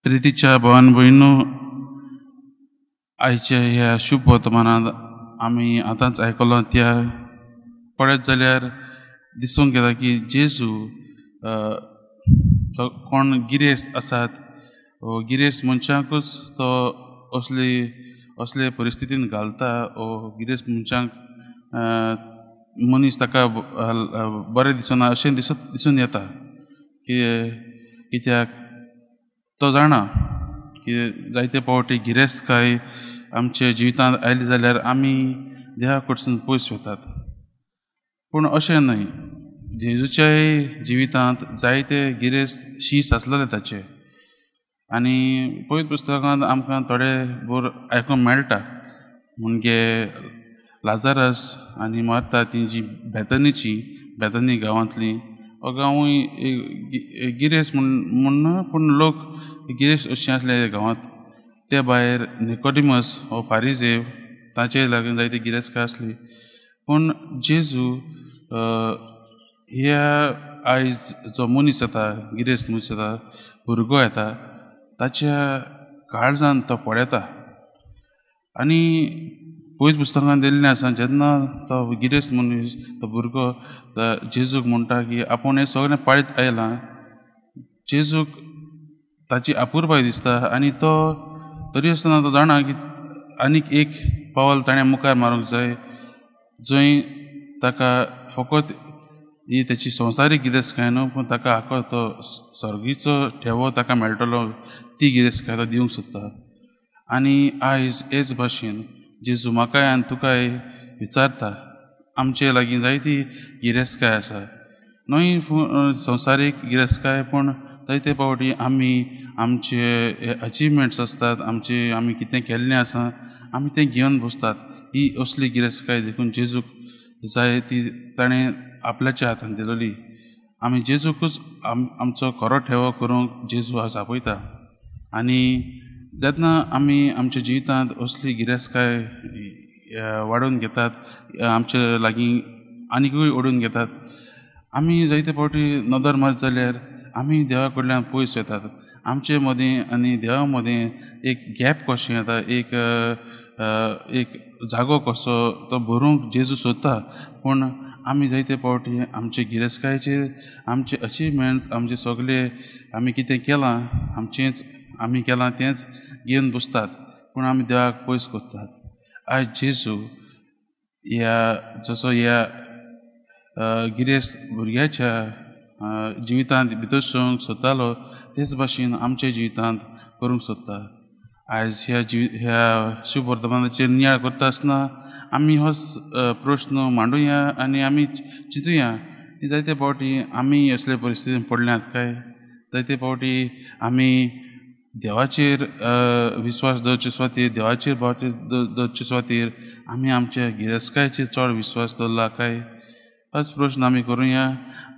प्रितीच्या भावान भयणू, आयच्या ह्या शुभ वर्तमानात आमी आतांच आयकलो त्या पळयत जाल्यार दिसूंक येता की जेजू तो कोण गिरेस्त आसात गिरेस्त मनशांकूच तो असले परिस्थितीन घालता गिरेस्त मनशांक मनीस ताका बरें दिसना अशें दिसून येता कित्याक तो जाणा की जायते फावटी गिरेस्तकाय आमच्या जिवितांत आयली जाल्यार आमी देवा कडसून पयस वतात. पूण अशें न्हय, जेजूच्याय जिवितांत जायते गिरेस्त शीस आसलेले ताचे. आनी पवित्र पुस्तकांत आमकां थोडे बोर आयकूंक मेळटा म्हणजे लाजारस आनी मार्ता तेंची बेथनी गांवांतली हो गांवूय गिरेस्त म्हण पूण लोक गिरेस्त अशीं आसले गांवांत. ते भायर निकोडिमस हो फारिझेव ताचे लागून जायती गिरेस्तकाय आसली. पूण जेजू ह्या आयज जो मनीस येता गिरेस्त मनीस येता भुरगो येता ताच्या काळजांत तो पळयता. आनी पवित्र पुस्तकांत दिल्लें आसा जेन्ना तो गिरेस्त मनीस तो भुरगो जेजूक म्हणटा की आपूण हें सगळें पाळीत आयलां, जेजूक ताची आपुरबाय दिसता. आनी तो तरी आसतना तो जाणा की आनीक एक पावल ताणें मुखार मारूंक जाय जंय ताका फकत ही तेची संवसारीक गिरेस्तकाय न्हू पूण ताका आख्खो तो स्वर्गीचो ठेवो ताका मेळटलो ती गिरेस्तकाय तो दिवंक सोदता. आनी आयज हेच भाशेन जेजू म्हाकाय आनी तुकाय विचारता. आमचे लागीं जायती गिरेस्तकाय आसा, न्हय संवसारीक गिरेस्तकाय पूण जायते फावटी आमी आमचे अचिवमेंट्स आसतात, आमी कितें केल्लें आसा आमी तें घेवन बसतात. ही असली गिरेस्तकाय देखून जेजूक जाय ती ताणें आपल्याच्या हातांत दिलेली. आमी जेजूकूच आमचो खरो ठेवो करूंक जेजू आज आपयता. आनी जेन्ना आमी आमच्या जिवितांत असली गिरेस्तकाय वाडोवन घेतात, आमचे लागीं आनिकूय ओडून घेतात, आमी जायते फावटी नदर मारत जाल्यार आमी देवा कडल्यान पयस वतात. आमचे मदीं आनी देवा मदीं एक गॅप कशें येता, एक जागो कसो तो भरूंक जेजू सोदता. पूण आमी जायते फावटी आमचे गिरेस्तकायेचेर आमचे अचिवमेंट्स आमचे सगळे आमी कितें केलां आमी केलां तेंच घेवन बसतात. पूण आमी देवाक पयस कोत्तात. आयज जेजू ह्या गिरेस्त भुरग्याच्या जिवितांत भितर सोदूंक सोदतालो तेच भाशेन आमच्या जिवितांत करूंक सोदता. आयज ह्या शुभ वर्तमानाचेर नियाळ करता आसतना आमी होच प्रश्न मांडुया आनी आमी चिंतुया की जायते फावटी आमी असले परिस्थितीन पडल्यात काय. जायते फावटी आमी देवाचेर विस्वास दवरचे सुवातेर देवाचेर दवरचे सुवातेर आमी आमच्या गिरेस्तकायेचेर चड विस्वास दवरला काय, होच प्रश्न आमी करुया.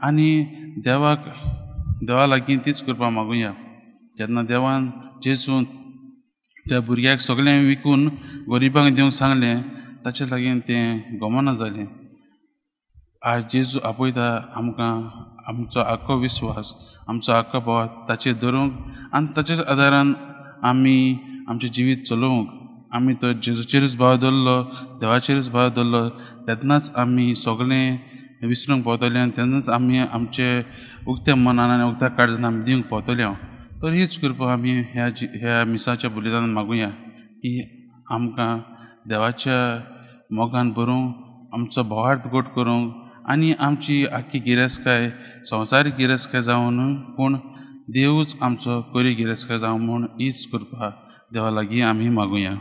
आनी देवा लागीं तीच कृपा मागुया. जेन्ना देवान जेजून त्या भुरग्याक सगळें विकून गरिबांक दिवंक सांगलें ताचे लागीं तें गमना जालें. आज जेजू आपयता आमकां आमचो आख्खो विस्वास आमचो आख्खो भाव ताचेर धरूंक आनी ताच्याच आदारान आमी आमचें जिवीत चलोवंक. आमी तर जेजूचेरूच भाव दवरलो, देवाचेरूच भाव दवरलो तेन्नाच आमी सगळें विसरूंक पावतले आनी तेन्नाच आमी आमचे उक्त्या मनान आनी उक्त्या काळजान आमी दिवंक पावतले. तर हीच कृपा आमी ह्या मिसाच्या बुलिदानान मागुया की आमकां देवाच्या मोगान भरूंक आमचो बोवार्थ गोट करूंक आनी आमची आख्खी गिरेस्तकाय संवसारीक गिरेस्तकाय जावं न्हय पूण देवूच आमचो खरी गिरेस्तकाय जावं म्हूण हीच कृपा देवा लागीं आमी मागुया.